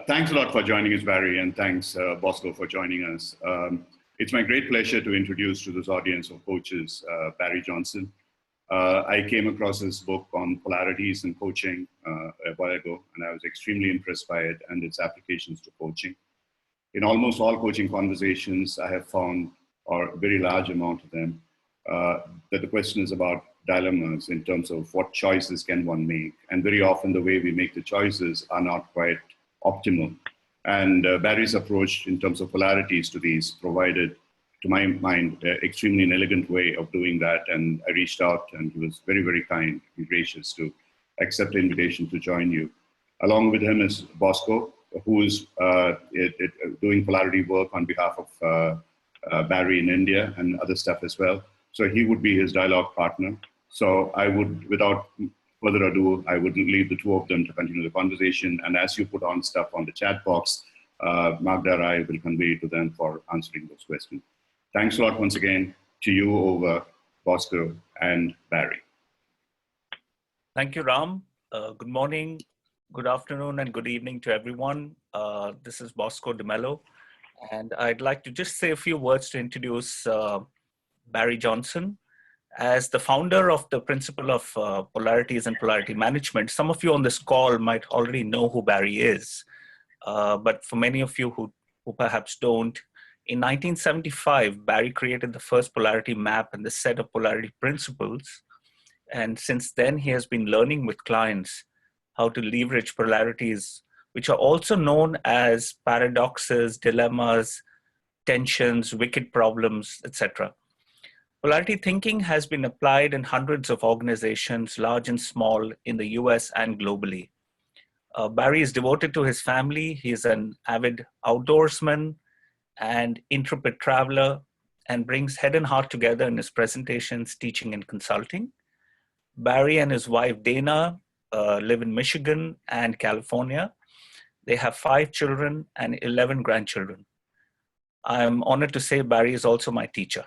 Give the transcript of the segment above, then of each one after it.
Thanks a lot for joining us, Barry, and thanks, Bosco, for joining us. It's my great pleasure to introduce to this audience of coaches, Barry Johnson. I came across his book on polarities and coaching a while ago, and I was extremely impressed by it and its applications to coaching. In almost all coaching conversations, I have found, or a very large amount of them, that the question is about dilemmas in terms of what choices can one make. And very often the way we make the choices are not quite optimal. And Barry's approach in terms of polarities to these provided, to my mind, an extremely elegant way of doing that. And I reached out and he was very, very kind and gracious to accept the invitation to join you. Along with him is Bosco, who is doing polarity work on behalf of Barry in India and other stuff as well. So he would be his dialogue partner. So I would, without further ado, I would leave the two of them to continue the conversation. And as you put on stuff on the chat box, Magda and I will convey to them for answering those questions. Thanks a lot once again to you over Bosco and Barry. Thank you, Ram. Good morning, good afternoon, and good evening to everyone. This is Bosco DeMello, and I'd like to just say a few words to introduce Barry Johnson. As the founder of the principle of polarities and polarity management, some of you on this call might already know who Barry is. But for many of you who perhaps don't, in 1975, Barry created the first polarity map and the set of polarity principles. And since then, he has been learning with clients how to leverage polarities, which are also known as paradoxes, dilemmas, tensions, wicked problems, etc. Polarity thinking has been applied in hundreds of organizations, large and small, in the US and globally. Barry is devoted to his family. He is an avid outdoorsman and intrepid traveler and brings head and heart together in his presentations, teaching, and consulting. Barry and his wife, Dana, live in Michigan and California. They have 5 children and 11 grandchildren. I'm honored to say Barry is also my teacher.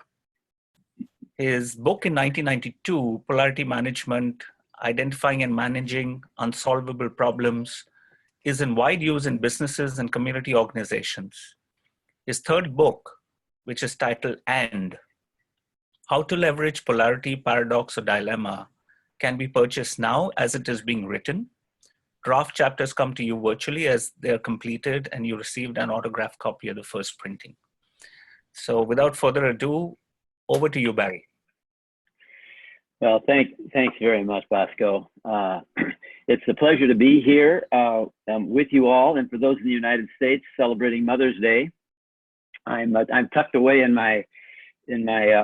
His book in 1992, Polarity Management, Identifying and Managing Unsolvable Problems, is in wide use in businesses and community organizations. His third book, which is titled And, How to Leverage Polarity, Paradox, or Dilemma, can be purchased now as it is being written. Draft chapters come to you virtually as they're completed and you received an autographed copy of the first printing. So without further ado, over to you, Barry. Well, thanks very much, Bosco. It's a pleasure to be here with you all, and for those in the United States celebrating Mother's Day. I'm tucked away in my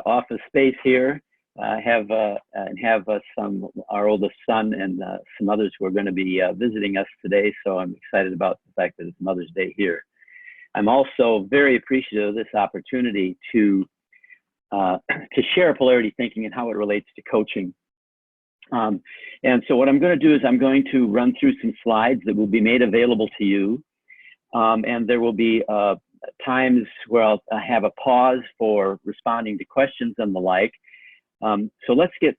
office space here. I have our oldest son and some others who are going to be visiting us today. So I'm excited about the fact that it's Mother's Day here. I'm also very appreciative of this opportunity to share polarity thinking and how it relates to coaching. And so what I'm going to do is I'm going to run through some slides that will be made available to you. And there will be times where I'll have a pause for responding to questions and the like. So let's get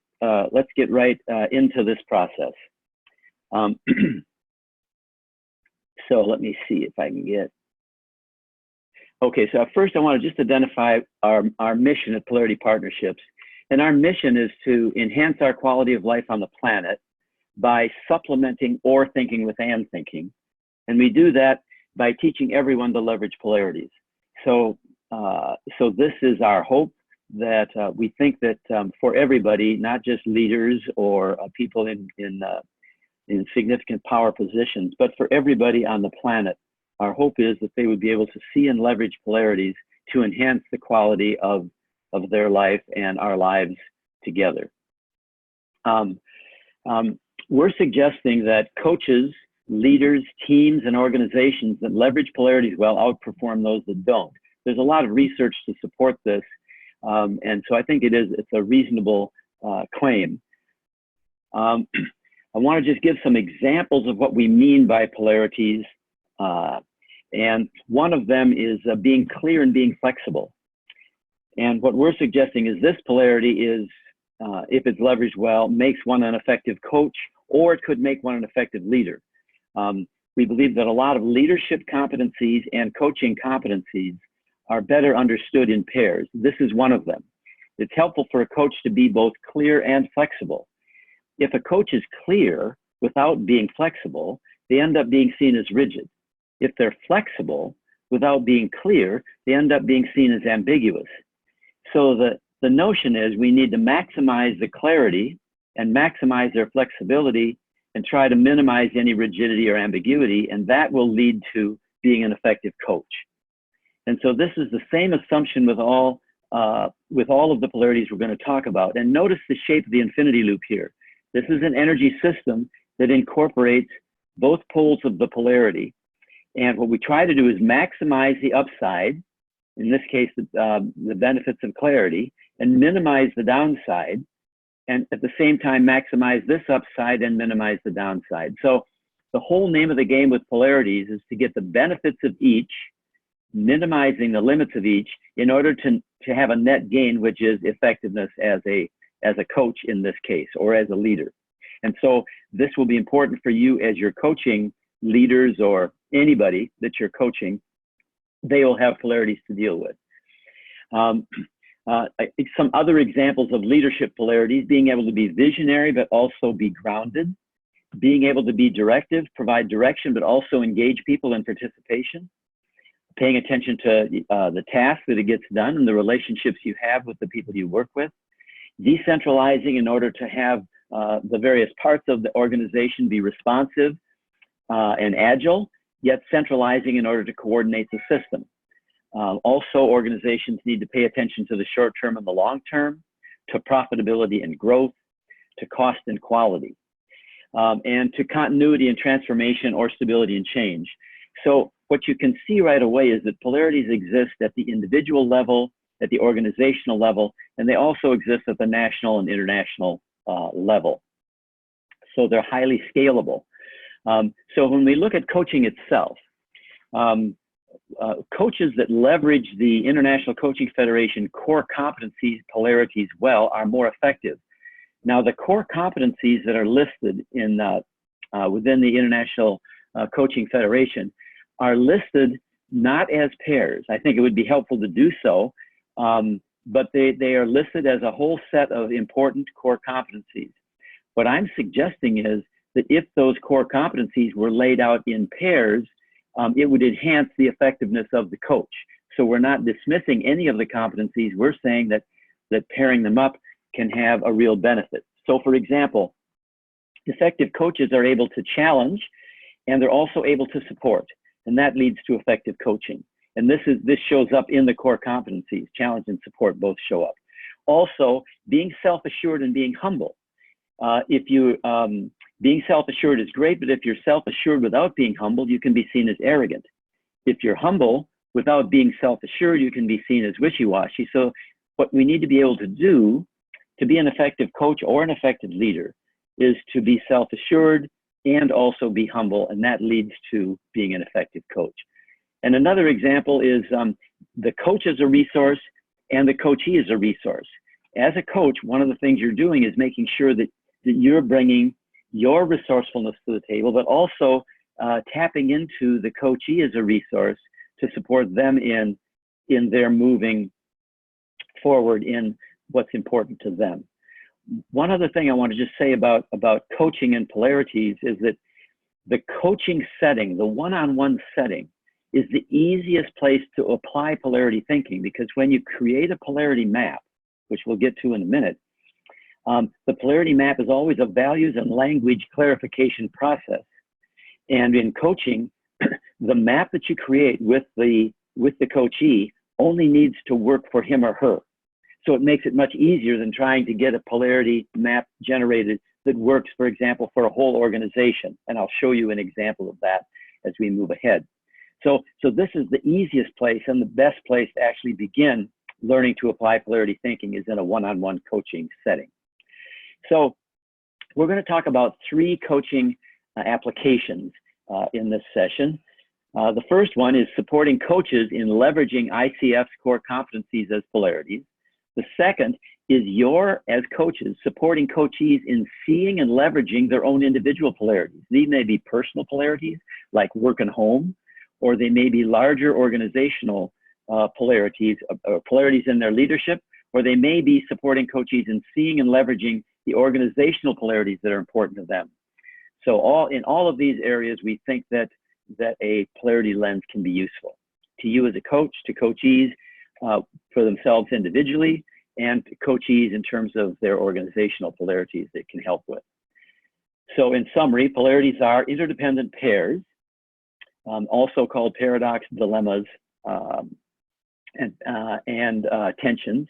right into this process. So let me see if I can get. Okay, so first I want to just identify our mission at Polarity Partnerships. And our mission is to enhance our quality of life on the planet by supplementing or thinking with and thinking. And we do that by teaching everyone to leverage polarities. So this is our hope, that we think that for everybody, not just leaders or people in significant power positions, but for everybody on the planet, our hope is that they would be able to see and leverage polarities to enhance the quality of their life and our lives together. We're suggesting that coaches, leaders, teams, and organizations that leverage polarities well outperform those that don't. There's a lot of research to support this, and so I think it's a reasonable claim. I want to just give some examples of what we mean by polarities. And one of them is being clear and being flexible. And what we're suggesting is this polarity is, if it's leveraged well, makes one an effective coach, or it could make one an effective leader. we believe that a lot of leadership competencies and coaching competencies are better understood in pairs. This is one of them. It's helpful for a coach to be both clear and flexible. If a coach is clear without being flexible, they end up being seen as rigid. If they're flexible without being clear, they end up being seen as ambiguous. So the notion is we need to maximize the clarity and maximize their flexibility and try to minimize any rigidity or ambiguity, and that will lead to being an effective coach. And so this is the same assumption with all of the polarities we're going to talk about. And notice the shape of the infinity loop here. This is an energy system that incorporates both poles of the polarity. And what we try to do is maximize the upside, in this case, the benefits of clarity, and minimize the downside, and at the same time maximize this upside and minimize the downside. So the whole name of the game with polarities is to get the benefits of each, minimizing the limits of each, in order to have a net gain, which is effectiveness as a coach in this case, or as a leader. And so this will be important for you as you're coaching leaders or anybody that you're coaching. They will have polarities to deal with. Some other examples of leadership polarities: being able to be visionary but also be grounded, being able to be directive, provide direction but also engage people in participation, paying attention to the task that it gets done and the relationships you have with the people you work with, decentralizing in order to have the various parts of the organization be responsive and agile, yet centralizing in order to coordinate the system. Also, organizations need to pay attention to the short term and the long term, to profitability and growth, to cost and quality, and to continuity and transformation or stability and change. So what you can see right away is that polarities exist at the individual level, at the organizational level, and they also exist at the national and international level. So they're highly scalable. So when we look at coaching itself, coaches that leverage the International Coaching Federation core competencies polarities well are more effective. Now, the core competencies that are listed in within the International Coaching Federation are listed not as pairs. I think it would be helpful to do so, but they are listed as a whole set of important core competencies. What I'm suggesting is that if those core competencies were laid out in pairs, it would enhance the effectiveness of the coach. So we're not dismissing any of the competencies. We're saying that pairing them up can have a real benefit. So for example, effective coaches are able to challenge, and they're also able to support, and that leads to effective coaching. And this shows up in the core competencies. Challenge and support both show up. Also, being self-assured and being humble. Being self-assured is great, but if you're self-assured without being humble, you can be seen as arrogant. If you're humble without being self-assured, you can be seen as wishy-washy. So what we need to be able to do to be an effective coach or an effective leader is to be self-assured and also be humble, and that leads to being an effective coach. And another example is the coach is a resource and the coachee is a resource. As a coach, one of the things you're doing is making sure that you're bringing your resourcefulness to the table, but also tapping into the coachee as a resource to support them in their moving forward in what's important to them. One other thing I want to just say about coaching and polarities is that the coaching setting, the one-on-one setting, is the easiest place to apply polarity thinking, because when you create a polarity map, which we'll get to in a minute, the polarity map is always a values and language clarification process. And in coaching, the map that you create with the coachee only needs to work for him or her. So it makes it much easier than trying to get a polarity map generated that works, for example, for a whole organization. And I'll show you an example of that as we move ahead. So this is the easiest place and the best place to actually begin learning to apply polarity thinking is in a one-on-one coaching setting. So we're going to talk about 3 coaching applications in this session. The first one is supporting coaches in leveraging ICF's core competencies as polarities. The second is as coaches, supporting coachees in seeing and leveraging their own individual polarities. These may be personal polarities, like work and home, or they may be larger organizational polarities, or polarities in their leadership, or they may be supporting coachees in seeing and leveraging the organizational polarities that are important to them. So in all of these areas, we think that a polarity lens can be useful to you as a coach, to coachees for themselves individually, and to coachees in terms of their organizational polarities that can help with. So in summary, polarities are interdependent pairs, also called paradox, dilemmas, and tensions.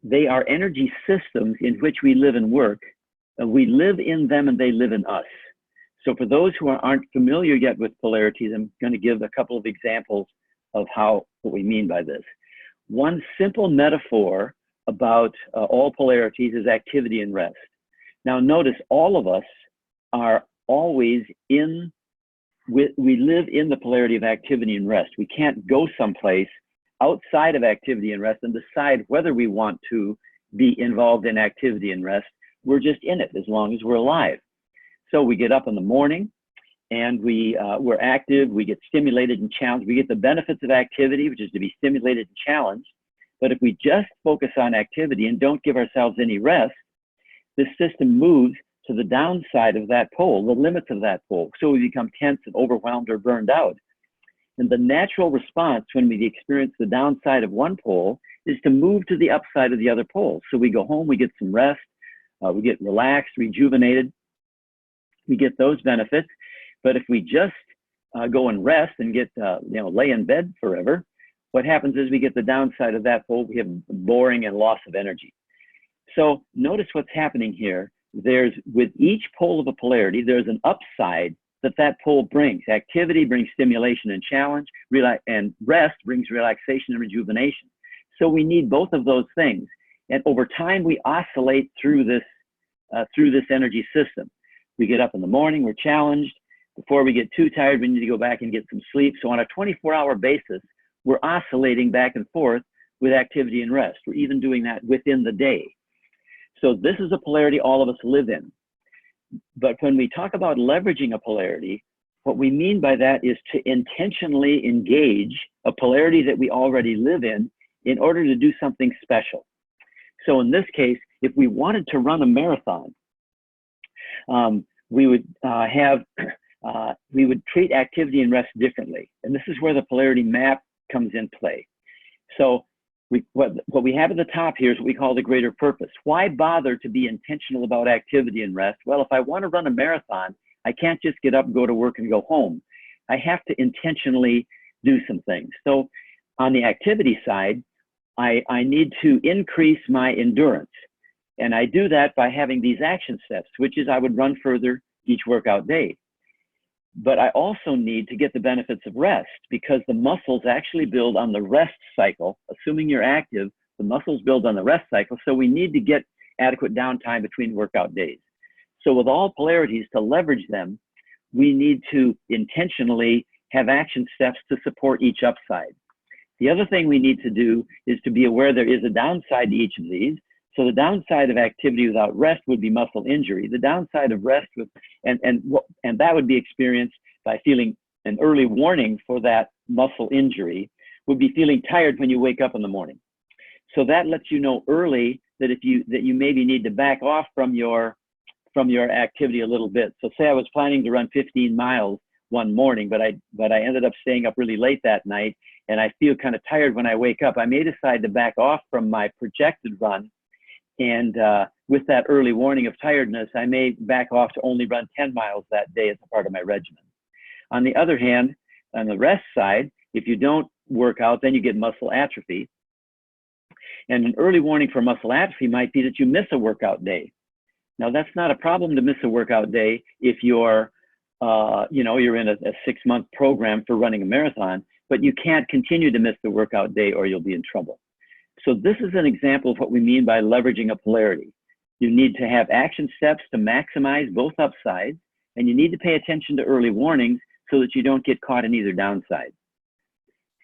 They are energy systems in which we live and work. We live in them and they live in us. So for those who aren't familiar yet with polarities, I'm going to give a couple of examples of what we mean by this. One simple metaphor about all polarities is activity and rest. Now notice all of us are always we live in the polarity of activity and rest. We can't go someplace outside of activity and rest and decide whether we want to be involved in activity and rest. We're just in it as long as we're alive. So we get up in the morning and we're active, we get stimulated and challenged. We get the benefits of activity, which is to be stimulated and challenged. But if we just focus on activity and don't give ourselves any rest, this system moves to the downside of that pole, the limits of that pole. So we become tense and overwhelmed or burned out. And the natural response when we experience the downside of one pole is to move to the upside of the other pole. So we go home, we get some rest, we get relaxed, rejuvenated, we get those benefits. But if we just go and rest and get, lay in bed forever, what happens is we get the downside of that pole. We have boring and loss of energy. So notice what's happening here. With each pole of a polarity, there's an upside that pole brings. Activity brings stimulation and challenge, and rest brings relaxation and rejuvenation. So we need both of those things. And over time, we oscillate through this energy system. We get up in the morning, we're challenged. Before we get too tired, we need to go back and get some sleep. So on a 24-hour basis, we're oscillating back and forth with activity and rest. We're even doing that within the day. So this is a polarity all of us live in. But when we talk about leveraging a polarity, what we mean by that is to intentionally engage a polarity that we already live in order to do something special. So in this case, if we wanted to run a marathon, we would treat activity and rest differently. And this is where the polarity map comes in play. So what we have at the top here is what we call the greater purpose. Why bother to be intentional about activity and rest? Well, if I want to run a marathon, I can't just get up, go to work, and go home. I have to intentionally do some things. So on the activity side, I need to increase my endurance. And I do that by having these action steps, which is I would run further each workout day. But I also need to get the benefits of rest, because the muscles actually build on the rest cycle. Assuming you're active, the muscles build on the rest cycle. So we need to get adequate downtime between workout days. So with all polarities, to leverage them, we need to intentionally have action steps to support each upside. The other thing we need to do is to be aware there is a downside to each of these. So the downside of activity without rest would be muscle injury. The downside of rest and that would be experienced by feeling an early warning for that muscle injury would be feeling tired when you wake up in the morning. So that lets you know early that you maybe need to back off from your activity a little bit. So say I was planning to run 15 miles one morning, but I ended up staying up really late that night, and I feel kind of tired when I wake up. I may decide to back off from my projected run. And with that early warning of tiredness, I may back off to only run 10 miles that day as a part of my regimen. On the other hand, on the rest side, if you don't work out, then you get muscle atrophy. And an early warning for muscle atrophy might be that you miss a workout day. Now, that's not a problem to miss a workout day if you're in a 6-month program for running a marathon, but you can't continue to miss the workout day or you'll be in trouble. So this is an example of what we mean by leveraging a polarity. You need to have action steps to maximize both upsides, and you need to pay attention to early warnings so that you don't get caught in either downside.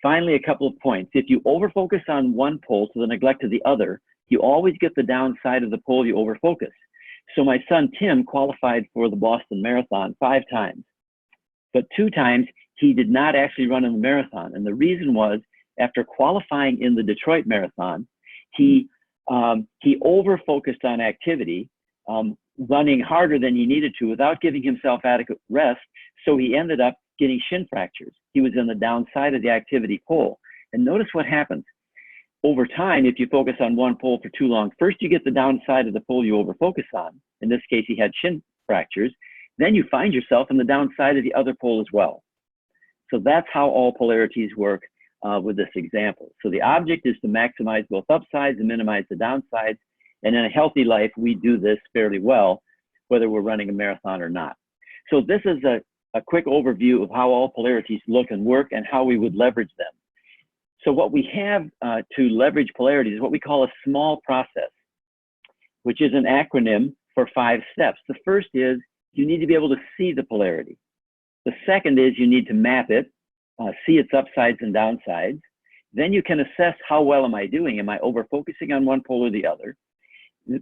Finally, a couple of points. If you overfocus on one pole to the neglect of the other, you always get the downside of the pole you overfocus. So my son, Tim, qualified for the Boston Marathon 5 times, but 2 times he did not actually run in the marathon. And the reason was, after qualifying in the Detroit Marathon, he over-focused on activity, running harder than he needed to without giving himself adequate rest. So he ended up getting shin fractures. He was in the downside of the activity pole. And notice what happens. Over time, if you focus on one pole for too long, first you get the downside of the pole you over-focus on. In this case, he had shin fractures. Then you find yourself in the downside of the other pole as well. So that's how all polarities work with this example. So the object is to maximize both upsides and minimize the downsides. And in a healthy life, we do this fairly well, whether we're running a marathon or not. So this is a quick overview of how all polarities look and work and how we would leverage them. So what we have to leverage polarities is what we call a small process, which is an acronym for 5 steps. The first is you need to be able to see the polarity. The second is you need to map it, see its upsides and downsides. Then you can assess how well am I doing? Am I over-focusing on one pole or the other?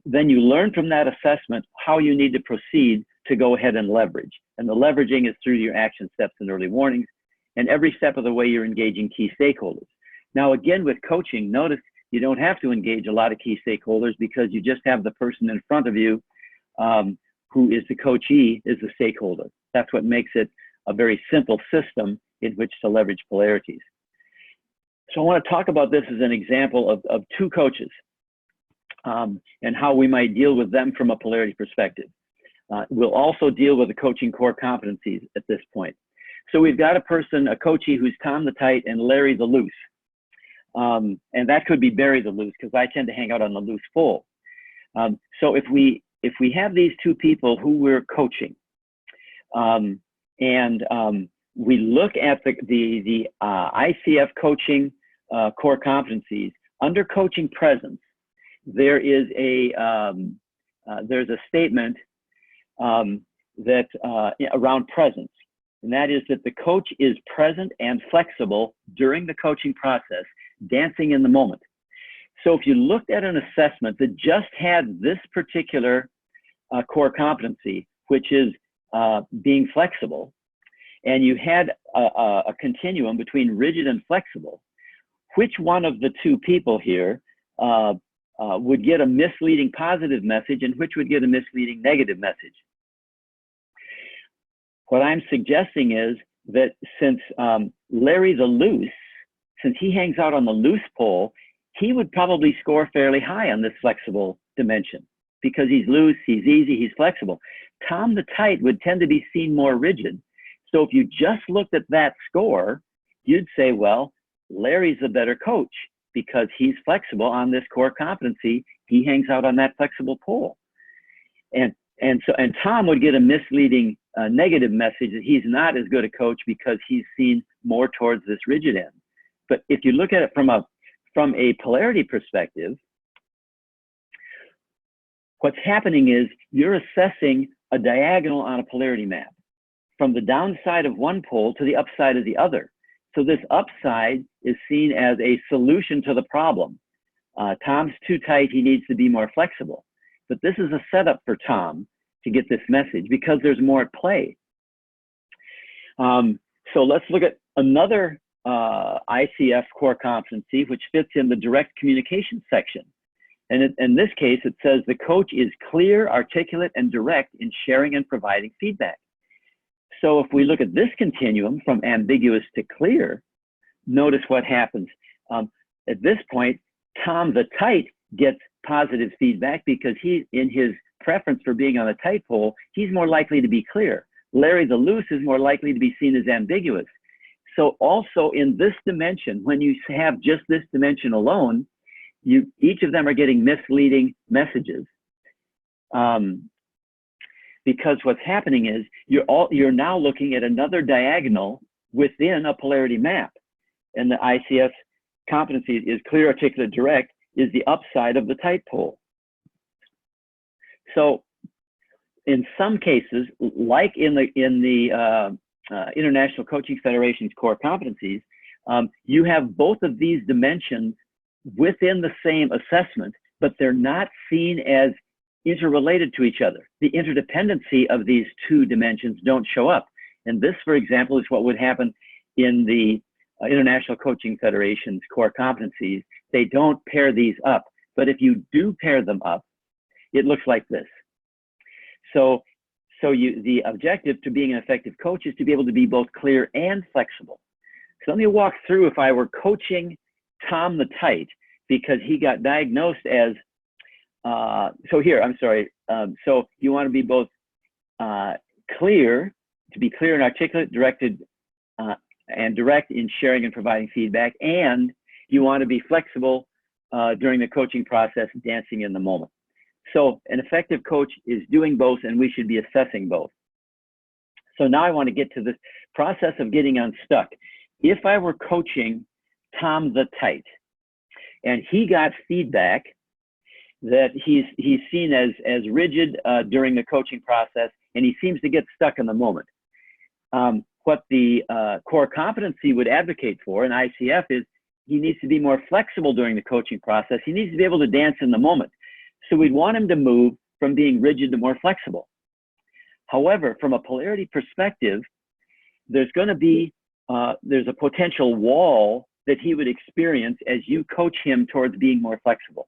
Then you learn from that assessment how you need to proceed to go ahead and leverage. And the leveraging is through your action steps and early warnings. And every step of the way you're engaging key stakeholders. Now, again, with coaching, notice you don't have to engage a lot of key stakeholders because you just have the person in front of you who is the coachee, is the stakeholder. That's what makes it a very simple system in which to leverage polarities. So I want to talk about this as an example of 2 coaches and how we might deal with them from a polarity perspective. We'll also deal with the coaching core competencies at this point. So we've got a person, a coachee who's Tom the tight and Larry the loose. And that could be Barry the loose because I tend to hang out on the loose pole. So if we have these 2 people who we're coaching, we look at the ICF coaching core competencies under coaching presence, there is there's a statement that around presence, and that is that the coach is present and flexible during the coaching process, dancing in the moment. So if you looked at an assessment that just had this particular core competency, which is being flexible, and you had a continuum between rigid and flexible, which one of the 2 people here would get a misleading positive message and which would get a misleading negative message? What I'm suggesting is that since Larry the loose, since he hangs out on the loose pole, he would probably score fairly high on this flexible dimension because he's loose, he's easy, he's flexible. Tom the tight would tend to be seen more rigid. So if you just looked at that score, you'd say, well, Larry's a better coach because he's flexible on this core competency. He hangs out on that flexible pole. And Tom would get a misleading negative message that he's not as good a coach because he's seen more towards this rigid end. But if you look at it from a polarity perspective, what's happening is you're assessing a diagonal on a polarity map from the downside of one pole to the upside of the other. So this upside is seen as a solution to the problem. Tom's too tight, he needs to be more flexible. But this is a setup for Tom to get this message because there's more at play. So let's look at another ICF core competency, which fits in the direct communication section. And in this case, it says the coach is clear, articulate, and direct in sharing and providing feedback. So if we look at this continuum from ambiguous to clear, notice what happens. At this point, Tom the tight gets positive feedback because he, in his preference for being on a tight pole, he's more likely to be clear. Larry the loose is more likely to be seen as ambiguous. So also in this dimension, when you have just this dimension alone, each of them are getting misleading messages. Because what's happening is you're now looking at another diagonal within a polarity map. And the ICS competency is clear, articulate, direct is the upside of the tight pole. So in some cases, like in the International Coaching Federation's core competencies, you have both of these dimensions within the same assessment, but they're not seen as interrelated to each other. The interdependency of these two dimensions don't show up. And this, for example, is what would happen in the International Coaching Federation's core competencies. They don't pair these up, but if you do pair them up, it looks like this. So the objective to being an effective coach is to be able to be both clear and flexible. So let me walk through if I were coaching Tom the Tight, because he got diagnosed as, so you want to be both clear, to be clear and articulate, directed, and direct in sharing and providing feedback, and you want to be flexible during the coaching process, dancing in the moment. So an effective coach is doing both, and we should be assessing both. So now I want to get to this process of getting unstuck. If I were coaching Tom the Tight, and he got feedback that he's seen as rigid during the coaching process, and he seems to get stuck in the moment. What the core competency would advocate for in ICF is he needs to be more flexible during the coaching process. He needs to be able to dance in the moment. So we'd want him to move from being rigid to more flexible. However, from a polarity perspective, there's going to be, there's a potential wall that he would experience as you coach him towards being more flexible.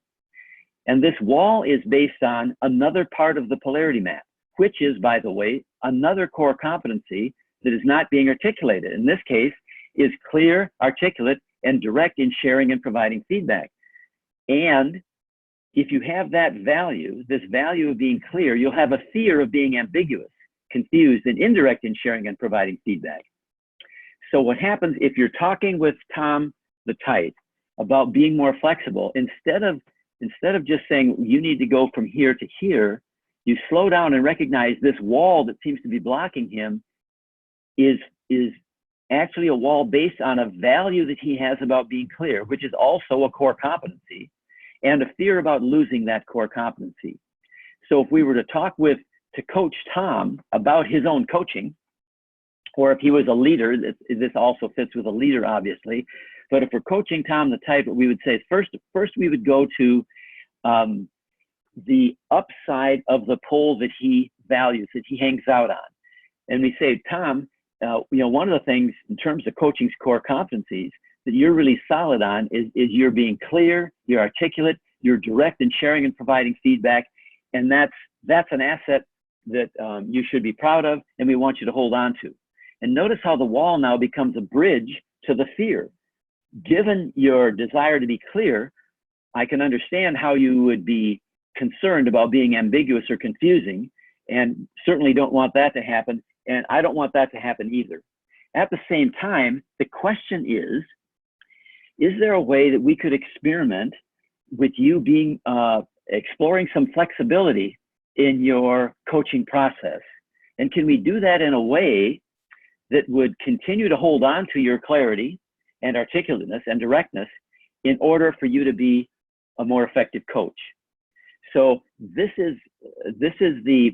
And this wall is based on another part of the polarity map, which is, by the way, another core competency that is not being articulated. In this case, is clear, articulate, and direct in sharing and providing feedback. And if you have that value, this value of being clear, you'll have a fear of being ambiguous, confused, and indirect in sharing and providing feedback. So what happens if you're talking with Tom the Tight about being more flexible, instead of just saying you need to go from here to here, you slow down and recognize this wall that seems to be blocking him is actually a wall based on a value that he has about being clear, which is also a core competency, and a fear about losing that core competency. So if we were to coach Tom about his own coaching, or if he was a leader, this also fits with a leader, obviously, but if we're coaching Tom the Tight, what we would say is first we would go to the upside of the pole that he values, that he hangs out on. And we say, Tom, one of the things in terms of coaching's core competencies that you're really solid on is you're being clear, you're articulate, you're direct in sharing and providing feedback. And that's an asset that you should be proud of, and we want you to hold on to. And notice how the wall now becomes a bridge to the fear. Given your desire to be clear, I can understand how you would be concerned about being ambiguous or confusing, and certainly don't want that to happen. And I don't want that to happen either. At the same time, the question is there a way that we could experiment with you being exploring some flexibility in your coaching process? And can we do that in a way that would continue to hold on to your clarity and articulateness and directness in order for you to be a more effective coach? So this is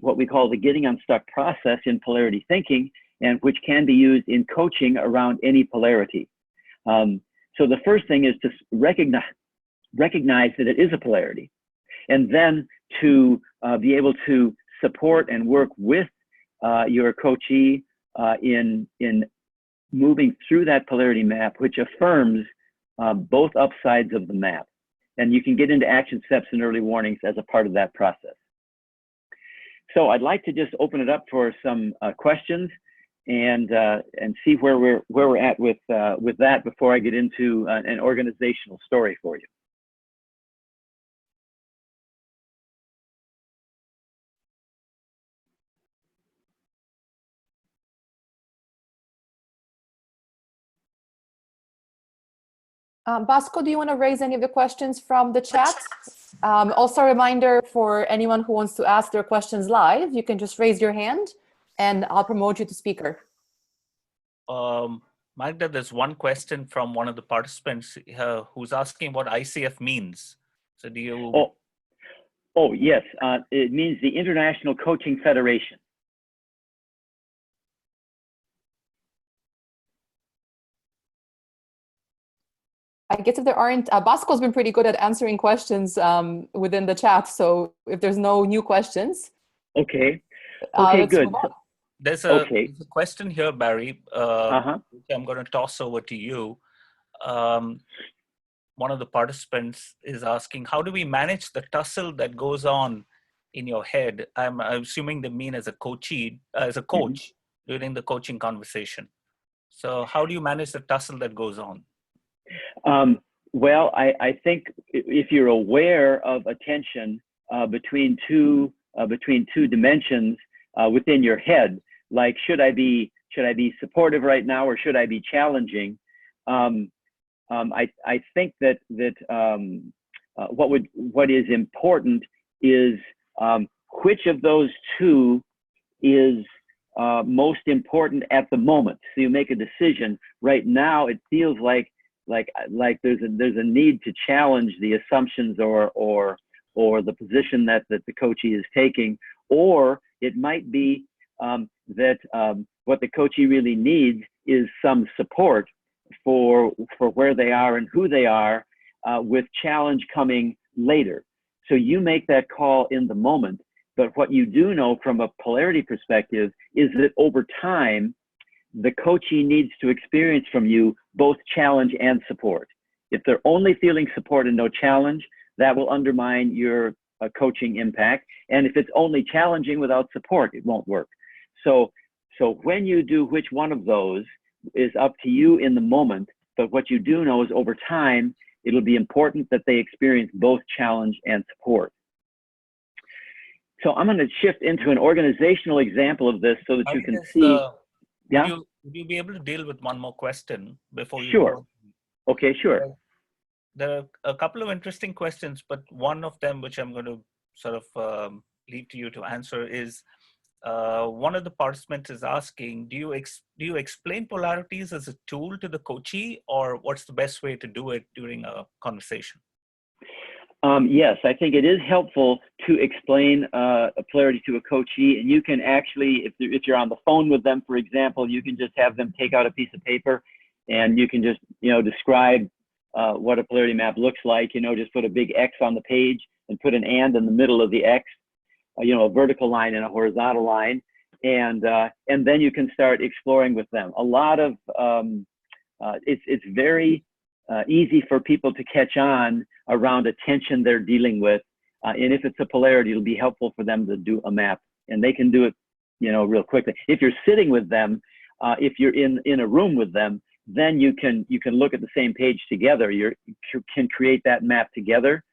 what we call the getting unstuck process in polarity thinking, and which can be used in coaching around any polarity. So the first thing is to recognize that it is a polarity, and then to be able to support and work with your coachee in moving through that polarity map, which affirms both upsides of the map. And you can get into action steps and early warnings as a part of that process. So I'd like to just open it up for some questions and see where we're at with that before I get into an organizational story for you. Bosco, do you want to raise any of the questions from the chat? Also a reminder for anyone who wants to ask their questions live, you can just raise your hand and I'll promote you to speaker. Magda, there's one question from one of the participants who's asking what ICF means. So do you? Oh yes, it means the International Coaching Federation. I guess if there aren't, Bosco's been pretty good at answering questions within the chat. So if there's no new questions, Okay. let's Good. move on. There's a question here, Barry, which I'm going to toss over to you. One of the participants is asking, how do we manage the tussle that goes on in your head? I'm assuming they mean as a coachee, as a coach during the coaching conversation. So how do you manage the tussle that goes on? Well, I think if you're aware of a tension between two dimensions within your head, like should I be supportive right now or should I be challenging? I think that what is important is which of those two is most important at the moment. So you make a decision. Right now, it feels like there's a need to challenge the assumptions or the position that the coachee is taking, or it might be that what the coachee really needs is some support for where they are and who they are, with challenge coming later. So you make that call in the moment. But what you do know from a polarity perspective is that over time, the coachee needs to experience from you both challenge and support. If they're only feeling support and no challenge, that will undermine your coaching impact. And if it's only challenging without support, it won't work. So when you do which one of those is up to you in the moment, but what you do know is over time, it'll be important that they experience both challenge and support. So I'm going to shift into an organizational example of this so that you can see. Would you be able to deal with one more question before you Sure. go? Okay, sure. There are a couple of interesting questions, but one of them, which I'm going to sort of leave to you to answer, is one of the participants is asking, do you explain polarities as a tool to the coachee, or what's the best way to do it during a conversation? Yes, I think it is helpful to explain a polarity to a coachee, and you can actually, if you're on the phone with them, for example, you can just have them take out a piece of paper, and you can just describe what a polarity map looks like. Just put a big X on the page and put an and in the middle of the X, a vertical line and a horizontal line, and then you can start exploring with them. A lot of it's very easy for people to catch on around a tension they're dealing with, and if it's a polarity, it'll be helpful for them to do a map, and they can do it, real quickly. If you're sitting with them, if you're in a room with them, then you can look at the same page together. You can create that map together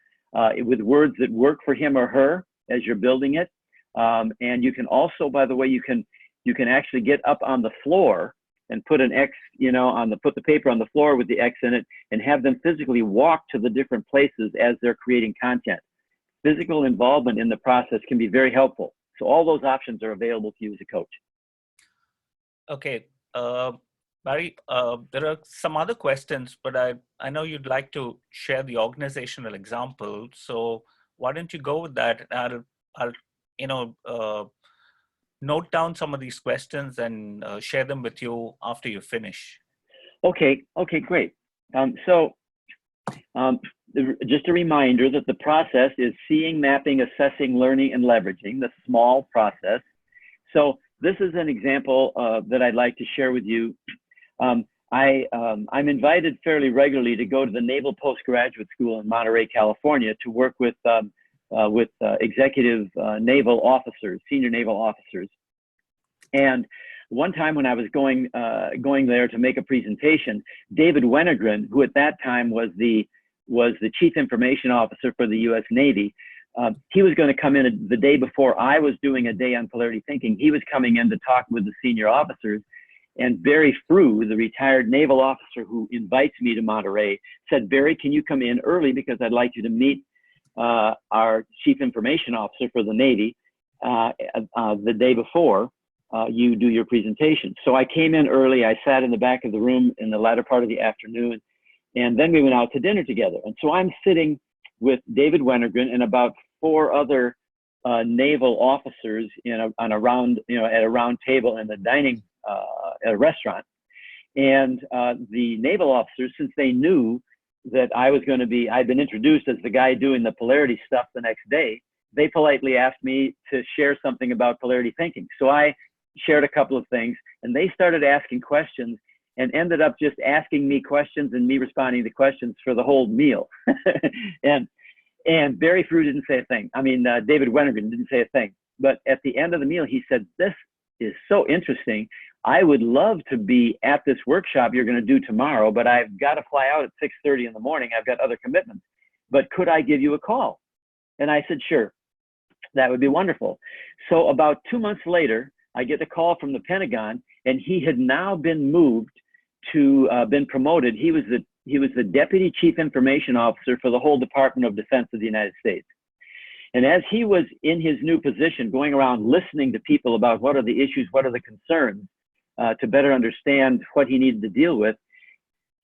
with words that work for him or her as you're building it, and you can also, by the way, you can actually get up on the floor and put an X, put the paper on the floor with the X in it, and have them physically walk to the different places as they're creating content. Physical involvement in the process can be very helpful. So all those options are available to you as a coach. Okay, Barry, there are some other questions, but I know you'd like to share the organizational example. So why don't you go with that? I'll note down some of these questions and share them with you after you finish. Okay, great. Just a reminder that the process is seeing, mapping, assessing, learning, and leveraging, the small process. So this is an example that I'd like to share with you. I'm invited fairly regularly to go to the Naval Postgraduate School in Monterey, California, to work with executive naval officers, senior naval officers. And one time when I was going there to make a presentation, David Wenegren, who at that time was the Chief Information Officer for the U.S. Navy, he was going to come in the day before I was doing a day on polarity thinking. He was coming in to talk with the senior officers. And Barry Frew, the retired naval officer who invites me to Monterey, said, "Barry, can you come in early because I'd like you to meet our Chief Information Officer for the Navy the day before you do your presentation." So I came in early. I sat in the back of the room in the latter part of the afternoon, and then we went out to dinner together. And so I'm sitting with David Wenegren and about 4 other naval officers at a round table in the dining at a restaurant. And the naval officers, since they knew that I'd been introduced as the guy doing the polarity stuff the next day, they politely asked me to share something about polarity thinking. So I shared a couple of things, and they started asking questions and ended up just asking me questions and me responding to questions for the whole meal. And Barry Frew didn't say a thing. I mean, David Wennergren didn't say a thing. But at the end of the meal, he said, "This is so interesting. I would love to be at this workshop you're going to do tomorrow, but I've got to fly out at 6:30 in the morning. I've got other commitments. But could I give you a call?" And I said, "Sure, that would be wonderful." So about 2 months later, I get a call from the Pentagon, and he had now been moved to, been promoted. He was the Deputy Chief Information Officer for the whole Department of Defense of the United States. And as he was in his new position, going around listening to people about what are the issues, what are the concerns, to better understand what he needed to deal with,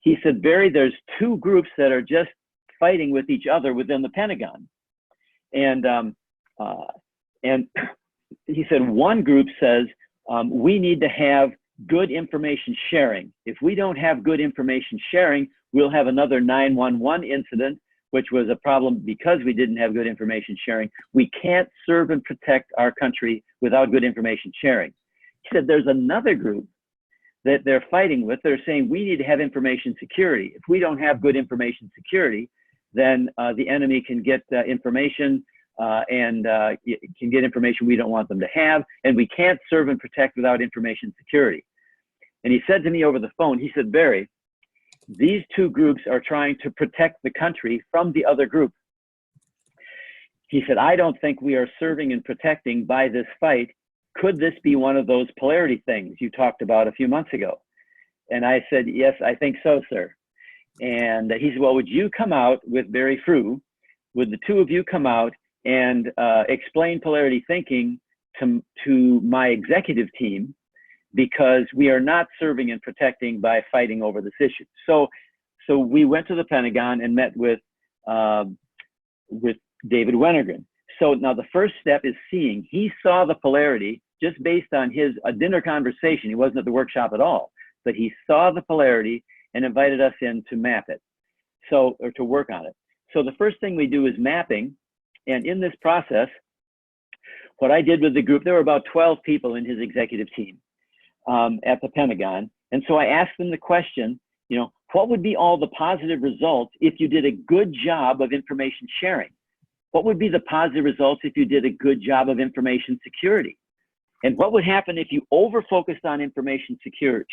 he said, "Barry, there's two groups that are just fighting with each other within the Pentagon." And he said, one group says, "We need to have good information sharing. If we don't have good information sharing, we'll have another 911 incident, which was a problem because we didn't have good information sharing. We can't serve and protect our country without good information sharing." He said, "There's another group that they're fighting with. They're saying we need to have information security. If we don't have good information security, then the enemy can get information and can get information we don't want them to have, and we can't serve and protect without information security." And he said to me over the phone, he said, "Barry, these two groups are trying to protect the country from the other group." He said, "I don't think we are serving and protecting by this fight. Could this be one of those polarity things you talked about a few months ago?" And I said, "Yes, I think so, sir." And he said, "Well, would you come out with Barry Frew? Would the two of you come out and explain polarity thinking to my executive team, because we are not serving and protecting by fighting over this issue." So we went to the Pentagon and met with David Wennergren. So now the first step is seeing. He saw the polarity just based on a dinner conversation. He wasn't at the workshop at all, but he saw the polarity and invited us in to map it, or to work on it. So the first thing we do is mapping. And in this process, what I did with the group, there were about 12 people in his executive team at the Pentagon. And so I asked them the question, what would be all the positive results if you did a good job of information sharing? What would be the positive results if you did a good job of information security? And what would happen if you over-focused on information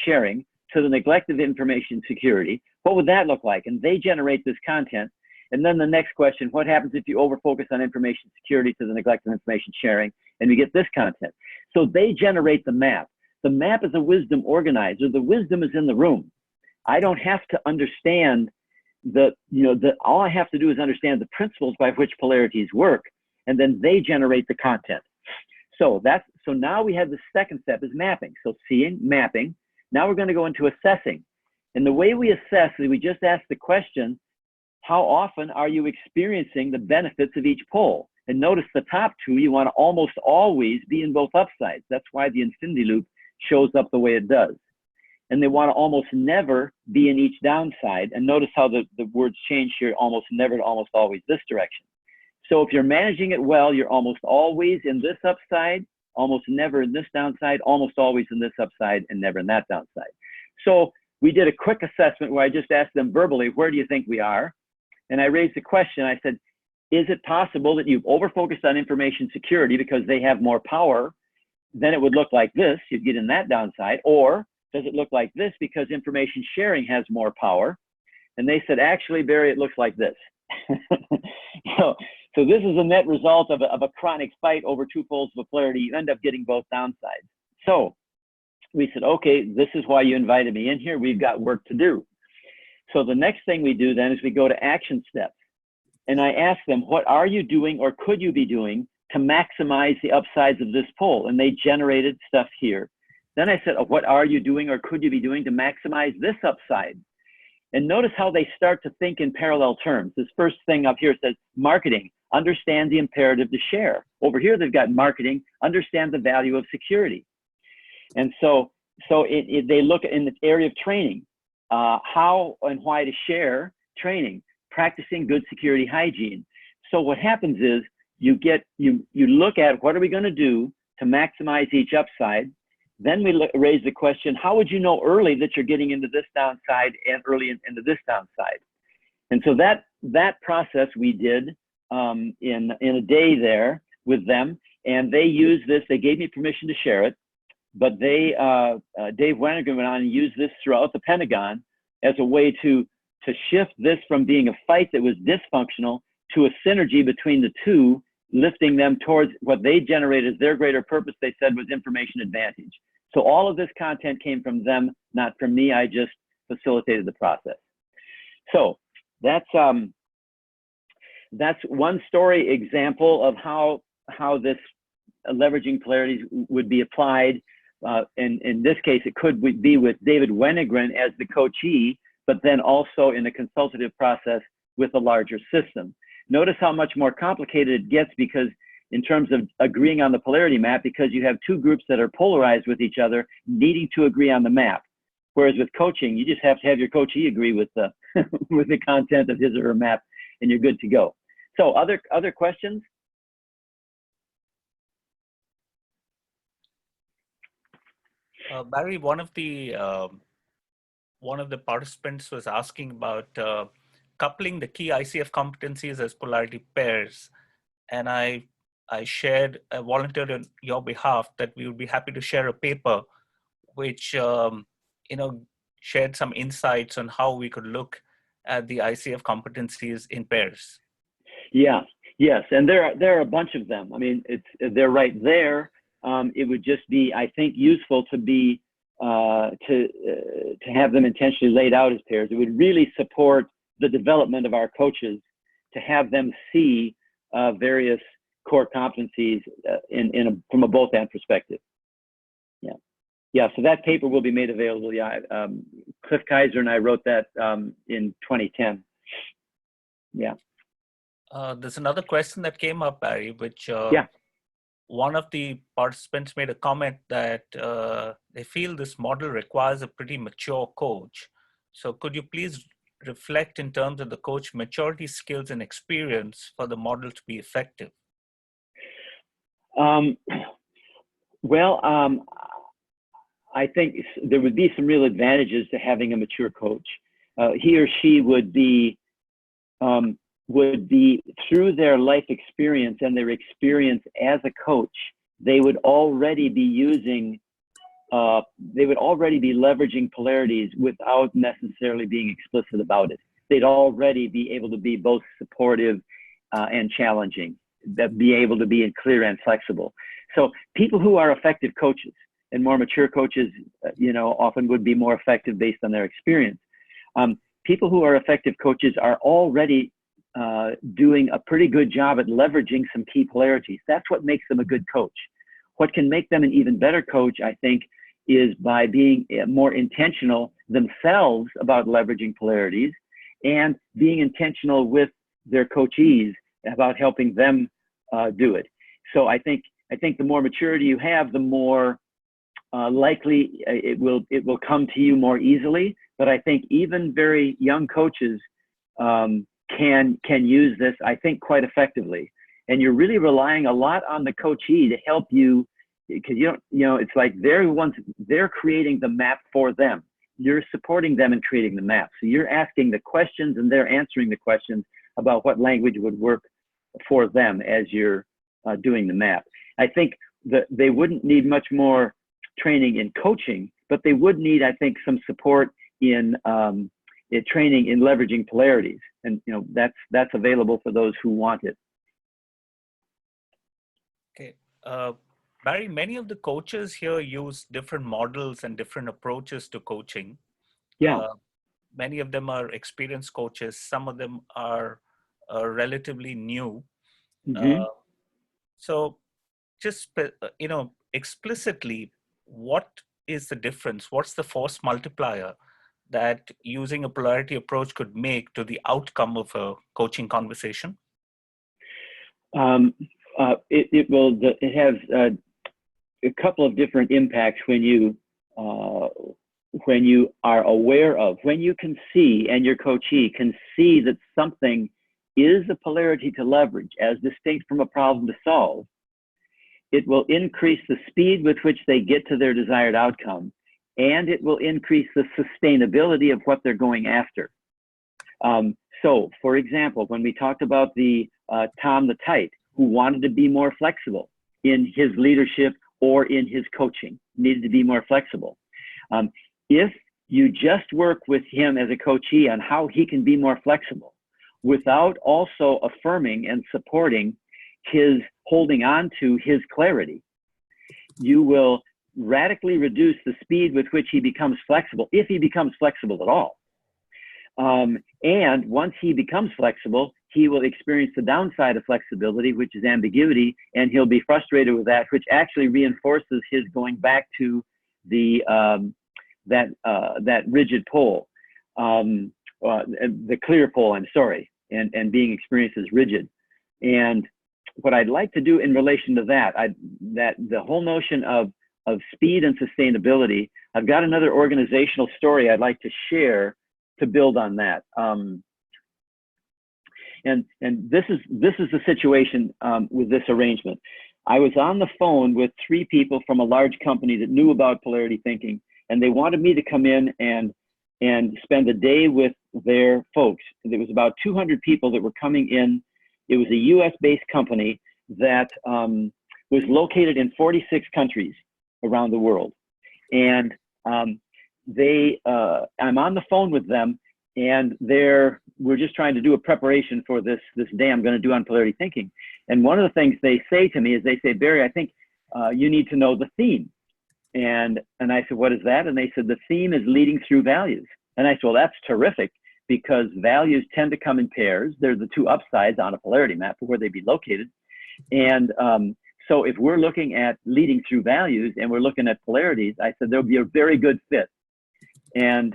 sharing to the neglect of information security? What would that look like? And they generate this content. And then the next question, what happens if you over-focus on information security to the neglect of information sharing? And we get this content. So they generate the map. The map is a wisdom organizer. The wisdom is in the room. I don't have to understand all I have to do is understand the principles by which polarities work, and then they generate the content. So now we have the second step is mapping. So seeing, mapping. Now we're going to go into assessing. And the way we assess is we just ask the question, how often are you experiencing the benefits of each pole? And notice the top two, you want to almost always be in both upsides. That's why the infinity loop shows up the way it does. And they want to almost never be in each downside. And notice how the words change here, almost never to almost always this direction. So if you're managing it well, you're almost always in this upside, almost never in this downside, almost always in this upside, and never in that downside. So we did a quick assessment where I just asked them verbally, where do you think we are? And I raised the question, I said, is it possible that you've over-focused on information security because they have more power? Then it would look like this, you'd get in that downside. Or does it look like this because information sharing has more power? And they said, actually, Barry, it looks like this. So this is a net result of a chronic fight over two poles of a polarity. You end up getting both downsides. So we said, okay, this is why you invited me in here. We've got work to do. So the next thing we do then is we go to action steps. And I asked them, what are you doing or could you be doing to maximize the upsides of this pole? And they generated stuff here. Then I said, what are you doing or could you be doing to maximize this upside? And notice how they start to think in parallel terms. This first thing up here says marketing, understand the imperative to share. Over here, they've got marketing, understand the value of security. And so they look in the area of training, how and why to share training, practicing good security hygiene. So what happens is you look at what are we going to do to maximize each upside. Then we raise the question, how would you know early that you're getting into this downside and early into this downside? And so that process we did in a day there with them, and they used this. They gave me permission to share it, but Dave Wennigan went on and used this throughout the Pentagon as a way to shift this from being a fight that was dysfunctional to a synergy between the two, lifting them towards what they generated as their greater purpose, they said, was information advantage. So all of this content came from them, not from me. I just facilitated the process. So that's one story example of how this leveraging polarities would be applied. And in this case, it could be with David Wennigan as the coachee, but then also in a consultative process with a larger system. Notice how much more complicated it gets, because in terms of agreeing on the polarity map, because you have two groups that are polarized with each other needing to agree on the map. Whereas with coaching, you just have to have your coachee agree with the with the content of his or her map, and you're good to go. So other questions? Barry, one of the participants was asking about coupling the key ICF competencies as polarity pairs, and I volunteered on your behalf that we would be happy to share a paper which shared some insights on how we could look at the ICF competencies in pairs. Yeah, yes, and there are a bunch of them. I mean, they're right there. It would just be, I think, useful to be to have them intentionally laid out as pairs. It would really support the development of our coaches to have them see various core competencies from a both and perspective. Yeah. So that paper will be made available. Yeah, Cliff Kaiser and I wrote that in 2010. Yeah. There's another question that came up, Barry, which one of the participants made a comment that they feel this model requires a pretty mature coach. So could you please reflect in terms of the coach maturity, skills, and experience for the model to be effective? I think there would be some real advantages to having a mature coach. He or she would be through their life experience and their experience as a coach, they would already be using, they would already be leveraging polarities without necessarily being explicit about it. They'd already be able to be both supportive and challenging, that be able to be clear and flexible. So people who are effective coaches, and more mature coaches, often would be more effective based on their experience. People who are effective coaches are already doing a pretty good job at leveraging some key polarities. That's what makes them a good coach. What can make them an even better coach, I think, is by being more intentional themselves about leveraging polarities and being intentional with their coachees about helping them do it. So I think the more maturity you have, the more likely it will come to you more easily. But I think even very young coaches can use this, I think, quite effectively. And you're really relying a lot on the coachee to help you, because it's like they're creating the map for them. You're supporting them in creating the map. So you're asking the questions and they're answering the questions about what language would work for them as you're doing the map. I think that they wouldn't need much more training in coaching, but they would need, I think, some support in training in leveraging polarities, and that's available for those who want it. Okay, Barry, many of the coaches here use different models and different approaches to coaching. Yeah. Many of them are experienced coaches. Some of them are relatively new. Mm-hmm. So just, explicitly, what is the difference? What's the force multiplier that using a polarity approach could make to the outcome of a coaching conversation? It has a couple of different impacts when you when you are aware of, when you can see, and your coachee can see that something is a polarity to leverage as distinct from a problem to solve, it will increase the speed with which they get to their desired outcome, and it will increase the sustainability of what they're going after. So, for example, when we talked about the Tom the Tight, who wanted to be more flexible in his leadership or in his coaching, needed to be more flexible. If you just work with him as a coachee on how he can be more flexible, without also affirming and supporting his holding on to his clarity, you will radically reduce the speed with which he becomes flexible, if he becomes flexible at all. And once he becomes flexible, he will experience the downside of flexibility, which is ambiguity, and he'll be frustrated with that, which actually reinforces his going back to the that rigid pole, the clear pole, I'm sorry, and being experienced as rigid. And what I'd like to do in relation to that, that the whole notion of speed and sustainability, I've got another organizational story I'd like to share to build on that. And this is the situation with this arrangement. I was on the phone with 3 people from a large company that knew about polarity thinking, and they wanted me to come in and spend a day with their folks. There was about 200 people that were coming in. It was a US-based company that was located in 46 countries around the world. And I'm on the phone with them, and we're just trying to do a preparation for this day I'm going to do on polarity thinking. And one of the things they say to me is, they say, Barry, I think you need to know the theme. And I said, what is that? And they said, the theme is leading through values. And I said, well, that's terrific, because values tend to come in pairs. They're the 2 upsides on a polarity map for where they'd be located. And so if we're looking at leading through values and we're looking at polarities, I said, there'll be a very good fit. And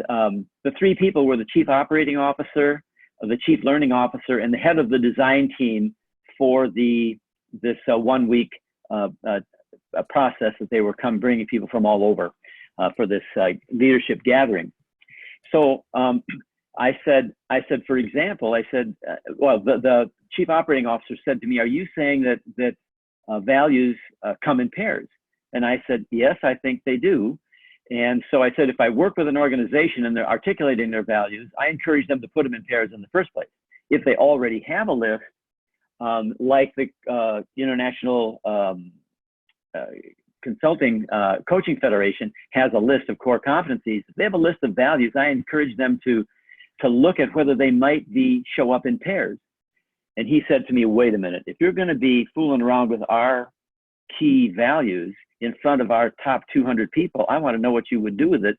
the 3 people were the chief operating officer, the chief learning officer, and the head of the design team for this 1 week process that they were bringing people from all over for this leadership gathering. So I said, for example, I said, well, the chief operating officer said to me, are you saying that values come in pairs? And I said, yes, I think they do. And so I said, if I work with an organization and they're articulating their values, I encourage them to put them in pairs in the first place. If they already have a list, like the International Consulting Coaching Federation has a list of core competencies, if they have a list of values, I encourage them to look at whether they might show up in pairs. And he said to me, wait a minute, if you're going to be fooling around with our key values in front of our top 200 people, I want to know what you would do with it.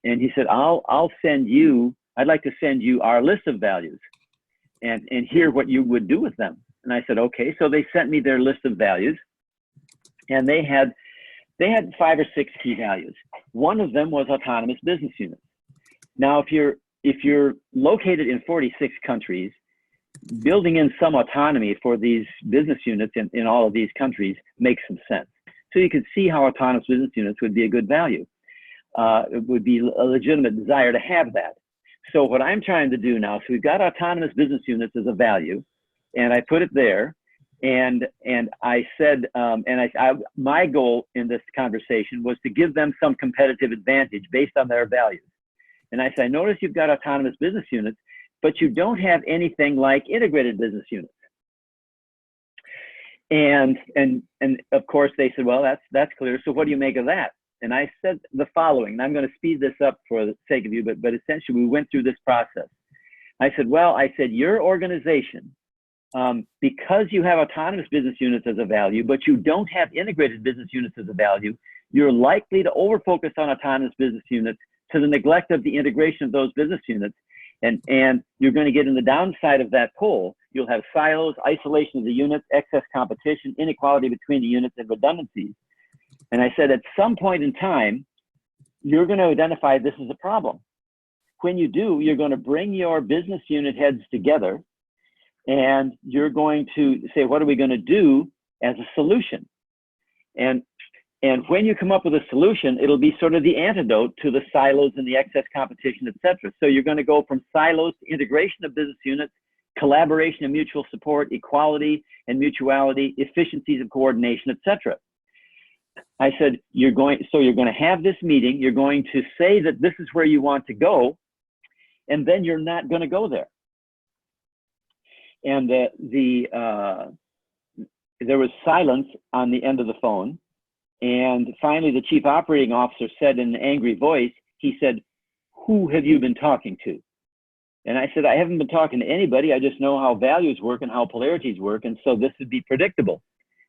And he said, I'd like to send you our list of values and hear what you would do with them. And I said, okay. So they sent me their list of values, and they had 5 or 6 key values. One of them was autonomous business units. Now, if you're located in 46 countries, building in some autonomy for these business units in all of these countries makes some sense. So you can see how autonomous business units would be a good value. It would be a legitimate desire to have that. So what I'm trying to do now, so we've got autonomous business units as a value, and I put it there, and I said, my goal in this conversation was to give them some competitive advantage based on their values. And I said, I notice you've got autonomous business units, but you don't have anything like integrated business units. And of course they said, well, that's clear. So what do you make of that? And I said the following, and I'm going to speed this up for the sake of you, but essentially we went through this process. I said, your organization, because you have autonomous business units as a value, but you don't have integrated business units as a value, you're likely to overfocus on autonomous business units to the neglect of the integration of those business units. And you're going to get in the downside of that pole. You'll have silos, isolation of the units, excess competition, inequality between the units, and redundancies. And I said, at some point in time, you're going to identify this as a problem. When you do, you're going to bring your business unit heads together, and you're going to say, what are we going to do as a solution? And And when you come up with a solution, it'll be sort of the antidote to the silos and the excess competition, et cetera. So you're going to go from silos to integration of business units, collaboration and mutual support, equality and mutuality, efficiencies of coordination, et cetera. I said, you're going to have this meeting. You're going to say that this is where you want to go, and then you're not going to go there. And there was silence on the end of the phone. And finally, the chief operating officer said in an angry voice, he said, "Who have you been talking to?" And I said, "I haven't been talking to anybody. I just know how values work and how polarities work. And so this would be predictable."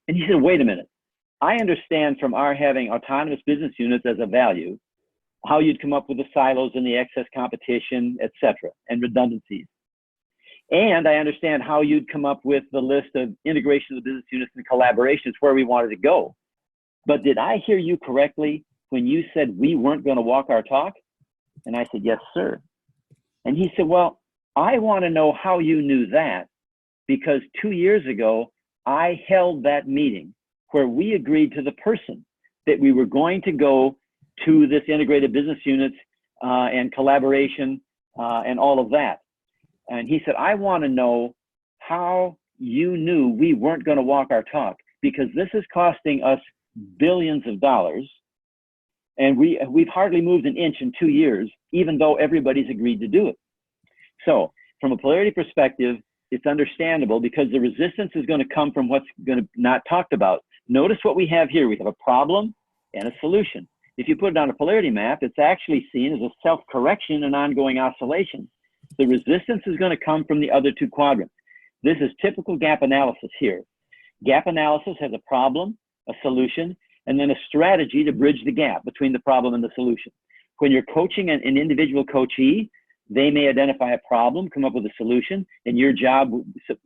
And he said, "Wait a minute. I understand from our having autonomous business units as a value, how you'd come up with the silos and the excess competition, et cetera, and redundancies. And I understand how you'd come up with the list of integration of the business units and collaborations where we wanted to go. But did I hear you correctly when you said we weren't going to walk our talk?" And I said, "Yes, sir." And he said, "Well, I want to know how you knew that, because 2 years ago, I held that meeting where we agreed to the person that we were going to go to this integrated business units and collaboration and all of that." And he said, "I want to know how you knew we weren't going to walk our talk, because this is costing us billions of dollars, and we've hardly moved an inch in 2 years, even though everybody's agreed to do it." So from a polarity perspective, it's understandable, because the resistance is going to come from what's going to not talked about. Notice what we have here. We have a problem and a solution. If you put it on a polarity map, it's actually seen as a self-correction and ongoing oscillation. The resistance is going to come from the other two quadrants. This is typical gap analysis here. Gap analysis has a problem, a solution, and then a strategy to bridge the gap between the problem and the solution. When you're coaching an individual coachee, they may identify a problem, come up with a solution, and your job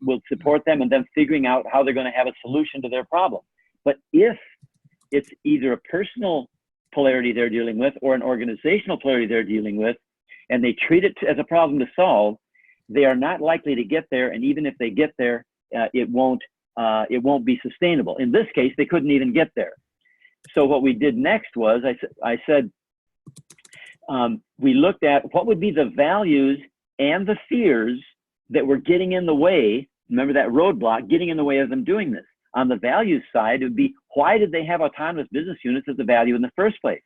will support them in them figuring out how they're going to have a solution to their problem. But if it's either a personal polarity they're dealing with or an organizational polarity they're dealing with, and they treat it as a problem to solve, they are not likely to get there. And even if they get there, it won't be sustainable. In this case, they couldn't even get there. So what we did next was, I said, we looked at what would be the values and the fears that were getting in the way. Remember that roadblock getting in the way of them doing this. On the values side, it would be, why did they have autonomous business units as a value in the first place?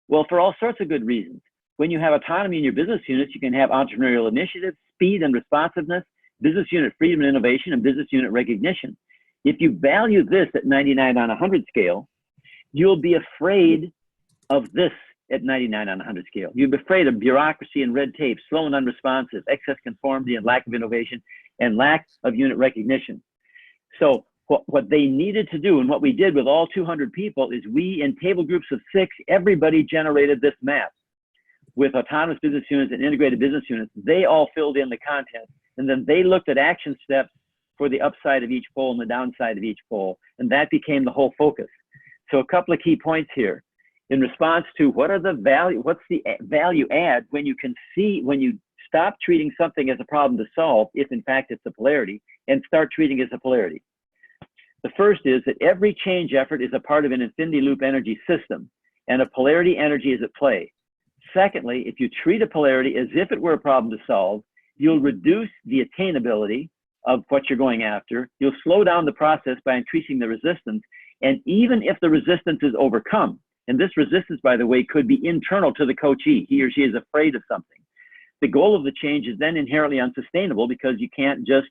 Well, for all sorts of good reasons. When you have autonomy in your business units, you can have entrepreneurial initiative, speed and responsiveness, business unit freedom and innovation, and business unit recognition. If you value this at 99 on 100 scale, you'll be afraid of this at 99 on 100 scale. You'll be afraid of bureaucracy and red tape, slow and unresponsive, excess conformity and lack of innovation, and lack of unit recognition. So what they needed to do, and what we did with all 200 people, is we, in table groups of 6, everybody generated this map with autonomous business units and integrated business units. They all filled in the content, and then they looked at action steps for the upside of each pole and the downside of each pole, and that became the whole focus. So a couple of key points here. In response to what's the value add when you can see, when you stop treating something as a problem to solve, if in fact it's a polarity, and start treating it as a polarity. The first is that every change effort is a part of an infinity loop energy system, and a polarity energy is at play. Secondly, if you treat a polarity as if it were a problem to solve, you'll reduce the attainability of what you're going after. You'll slow down the process by increasing the resistance. And even if the resistance is overcome, and this resistance, by the way, could be internal to the coachee, he or she is afraid of something, the goal of the change is then inherently unsustainable, because you can't just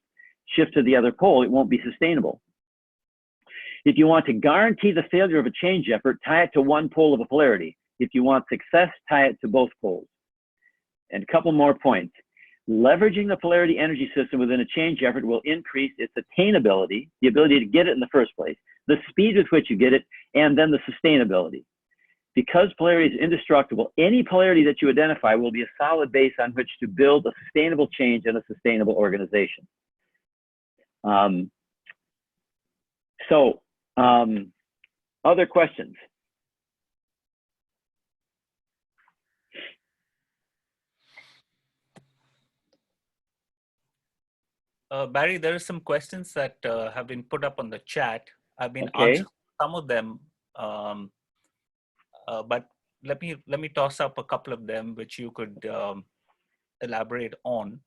shift to the other pole. It won't be sustainable. If you want to guarantee the failure of a change effort, tie it to one pole of a polarity. If you want success, tie it to both poles. And a couple more points. Leveraging the polarity energy system within a change effort will increase its attainability, the ability to get it in the first place, the speed with which you get it, and then the sustainability. Because polarity is indestructible, any polarity that you identify will be a solid base on which to build a sustainable change and a sustainable organization. Other questions? Barry, there are some questions that have been put up on the chat. I've been Okay. answering some of them. but let me toss up a couple of them which you could elaborate on.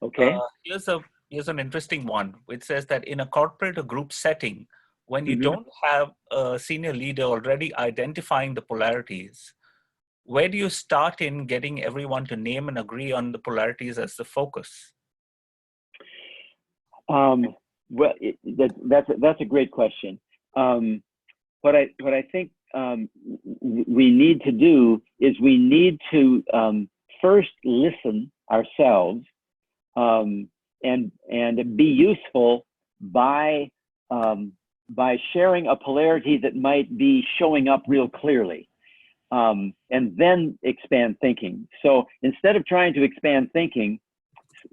Okay. Here's an interesting one, which says that in a corporate or group setting, when you Mhm. don't have a senior leader already identifying the polarities, where do you start in getting everyone to name and agree on the polarities as the focus? Well, that's a great question. What I think we need to do is we need to first listen ourselves and be useful by sharing a polarity that might be showing up real clearly, and then expand thinking. So instead of trying to expand thinking,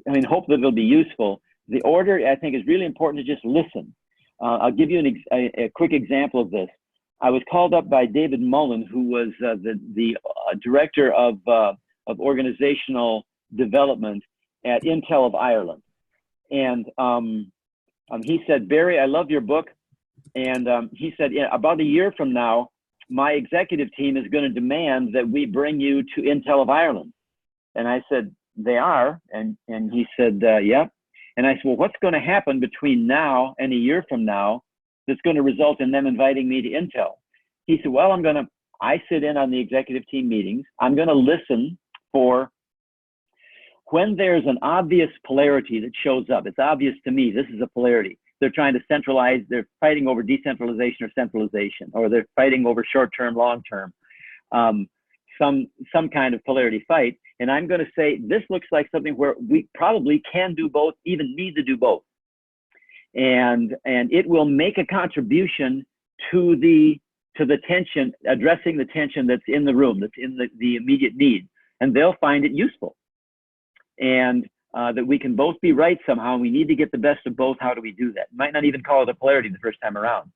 I mean, hopefully it'll be useful. The order, I think, is really important to just listen. I'll give you a quick example of this. I was called up by David Mullen, who was the director of organizational development at Intel of Ireland. And he said, Barry, I love your book. And he said, yeah, about a year from now, my executive team is going to demand that we bring you to Intel of Ireland. And I said, they are? And he said, yeah. And I said, well, what's going to happen between now and a year from now that's going to result in them inviting me to Intel? He said, well, I sit in on the executive team meetings. I'm going to listen for when there's an obvious polarity that shows up. It's obvious to me, this is a polarity. They're trying to centralize, they're fighting over decentralization or centralization, or they're fighting over short-term, long-term, some kind of polarity fight. And I'm going to say, this looks like something where we probably can do both, even need to do both. And it will make a contribution to the tension, addressing the tension that's in the room, that's in the immediate need. And they'll find it useful. And that we can both be right somehow, and we need to get the best of both. How do we do that? Might not even call it a polarity the first time around.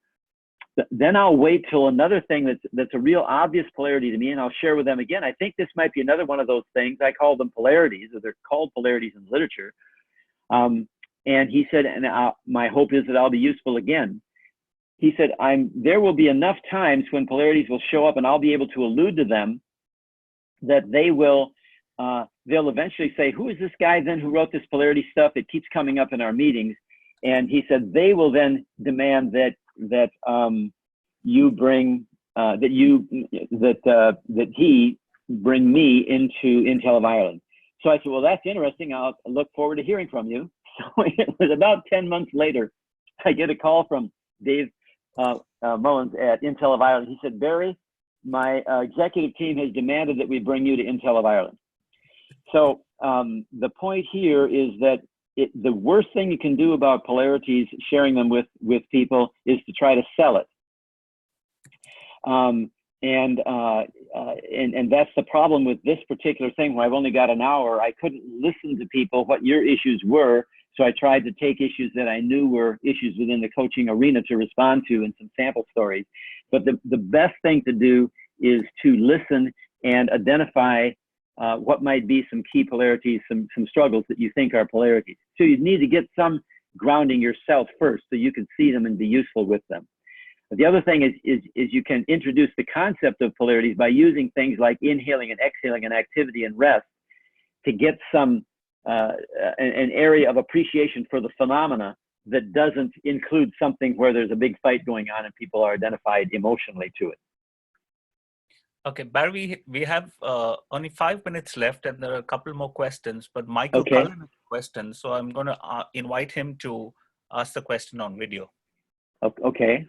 Then I'll wait till another thing that's a real obvious polarity to me, and I'll share with them again. I think this might be another one of those things. I call them polarities, or they're called polarities in literature. And he said, and my hope is that I'll be useful again. He said, there will be enough times when polarities will show up, and I'll be able to allude to them, that they will, they'll eventually say, who is this guy then who wrote this polarity stuff? It keeps coming up in our meetings. And he said, they will then demand that you bring, that he bring me into Intel of Ireland. So I said, well, that's interesting. I'll look forward to hearing from you. So it was about 10 months later, I get a call from Dave Mullins at Intel of Ireland. He said, Barry, my executive team has demanded that we bring you to Intel of Ireland. So the point here is that the worst thing you can do about polarities, sharing them with people, is to try to sell it. And that's the problem with this particular thing, where I've only got an hour. I couldn't listen to people what your issues were, so I tried to take issues that I knew were issues within the coaching arena to respond to in some sample stories. But the best thing to do is to listen and identify what might be some key polarities, some struggles that you think are polarities. So you need to get some grounding yourself first, so you can see them and be useful with them. The other thing is you can introduce the concept of polarities by using things like inhaling and exhaling and activity and rest to get some an area of appreciation for the phenomena that doesn't include something where there's a big fight going on and people are identified emotionally to it. Okay, Barry, we have only 5 minutes left, and there are a couple more questions, but Michael Okay. Cullen has a question, so I'm going to invite him to ask the question on video. Okay.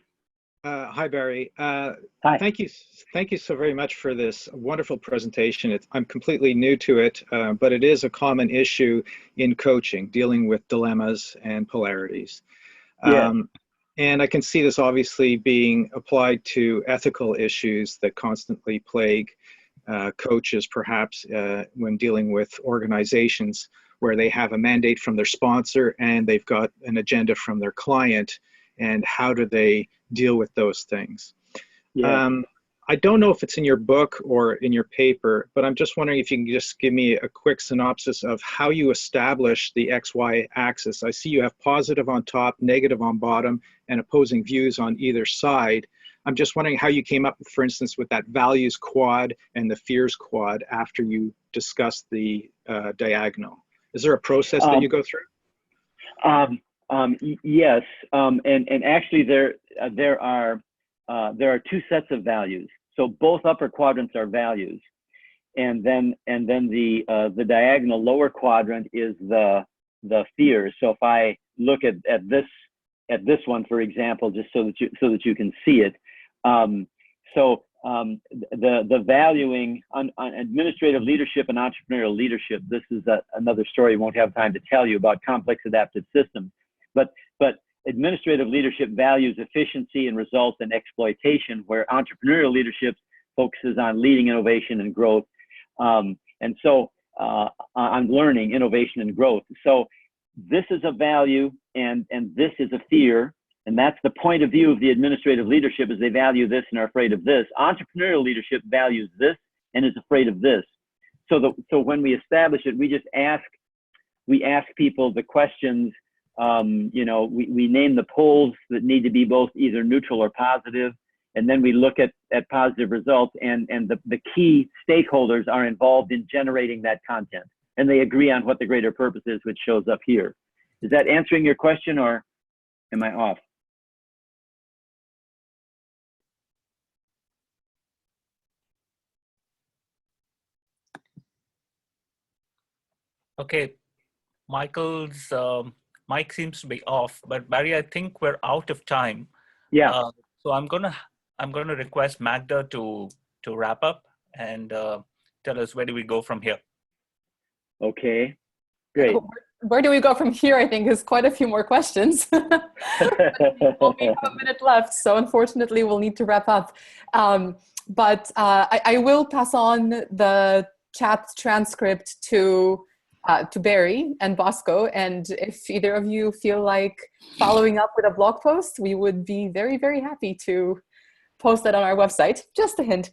Hi, Barry. Hi. Thank you so very much for this wonderful presentation. I'm completely new to it, but it is a common issue in coaching, dealing with dilemmas and polarities. Yeah. And I can see this obviously being applied to ethical issues that constantly plague coaches, perhaps when dealing with organizations where they have a mandate from their sponsor and they've got an agenda from their client, and how do they deal with those things? Yeah. I don't know if it's in your book or in your paper, but I'm just wondering if you can just give me a quick synopsis of how you establish the XY axis. I see you have positive on top, negative on bottom, and opposing views on either side. I'm just wondering how you came up, for instance, with that values quad and the fears quad after you discussed the diagonal. Is there a process that you go through? Yes, and actually there are two sets of values. So both upper quadrants are values, and then the diagonal lower quadrant is the fears. So if I look at this one, for example, just so that you can see it. The valuing on administrative leadership and entrepreneurial leadership. This is another story. Won't have time to tell you about complex adaptive systems, but administrative leadership values efficiency and results and exploitation, where entrepreneurial leadership focuses on leading innovation and growth. On learning, innovation, and growth. So this is a value and this is a fear. And that's the point of view of the administrative leadership, is they value this and are afraid of this. Entrepreneurial leadership values this and is afraid of this. So when we establish it, we ask people the questions. We name the poles that need to be both either neutral or positive, and then we look at positive results, and the key stakeholders are involved in generating that content, and they agree on what the greater purpose is, which shows up here. Is that answering your question, or am I off? Okay, Michael's mic seems to be off, but Barry, I think we're out of time. Yeah. So I'm gonna request Magda to wrap up and tell us where do we go from here. Okay, great. Where do we go from here? I think is quite a few more questions. But we only have a minute left, so unfortunately we'll need to wrap up. But I will pass on the chat transcript to Barry and Bosco, and if either of you feel like following up with a blog post, we would be very, very happy to post that on our website. Just a hint.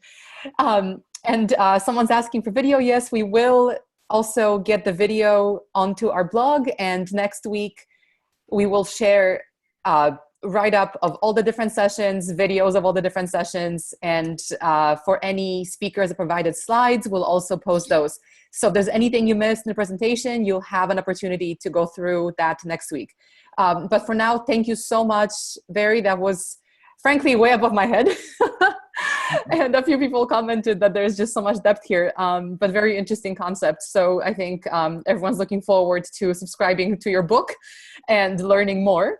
And someone's asking for video. Yes, we will also get the video onto our blog, and next week we will share write-up of all the different sessions, videos of all the different sessions, and for any speakers that provided slides, we'll also post those. So if there's anything you missed in the presentation, you'll have an opportunity to go through that next week. But for now, thank you so much, Barry. That was frankly way above my head. And a few people commented that there's just so much depth here, but very interesting concept. So I think everyone's looking forward to subscribing to your book and learning more.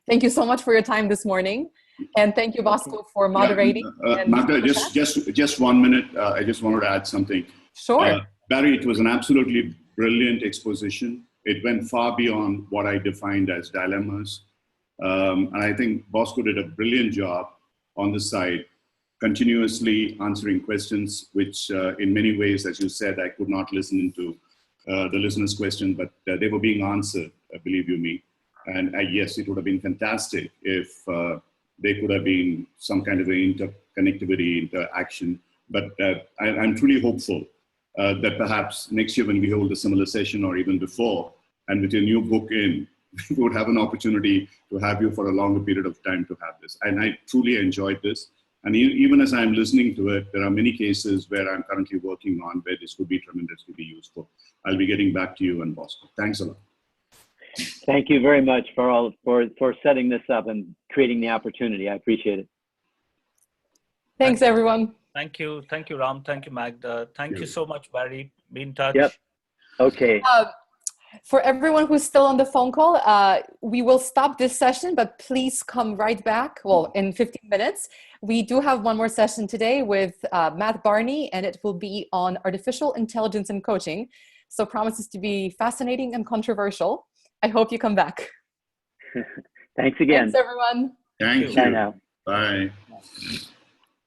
Thank you so much for your time this morning. And thank you, Bosco, for moderating. Magda, just 1 minute. I just wanted to add something. Sure. Barry, it was an absolutely brilliant exposition. It went far beyond what I defined as dilemmas. And I think Bosco did a brilliant job on the side, continuously answering questions, which in many ways, as you said, I could not listen to the listeners' questions, but they were being answered, believe you me. And yes, it would have been fantastic if there could have been some kind of interconnectivity, interaction. But I'm truly hopeful that perhaps next year when we hold a similar session, or even before, and with your new book in, we would have an opportunity to have you for a longer period of time to have this. And I truly enjoyed this. And even as I'm listening to it, there are many cases where I'm currently working on where this could be tremendously useful. I'll be getting back to you and Bosco. Thanks a lot. Thank you very much for setting this up and creating the opportunity. I appreciate it. Thanks, everyone. Thank you, Ram. Thank you, Magda. Thank you so much, Barry. Be in touch. Yep. Okay. For everyone who's still on the phone call, we will stop this session, but please come right back. Well, in 15 minutes. We do have one more session today with Matt Barney, and it will be on artificial intelligence and coaching. So promises to be fascinating and controversial. I hope you come back. Thanks again. Thanks, everyone. Thank you. Bye now. Bye.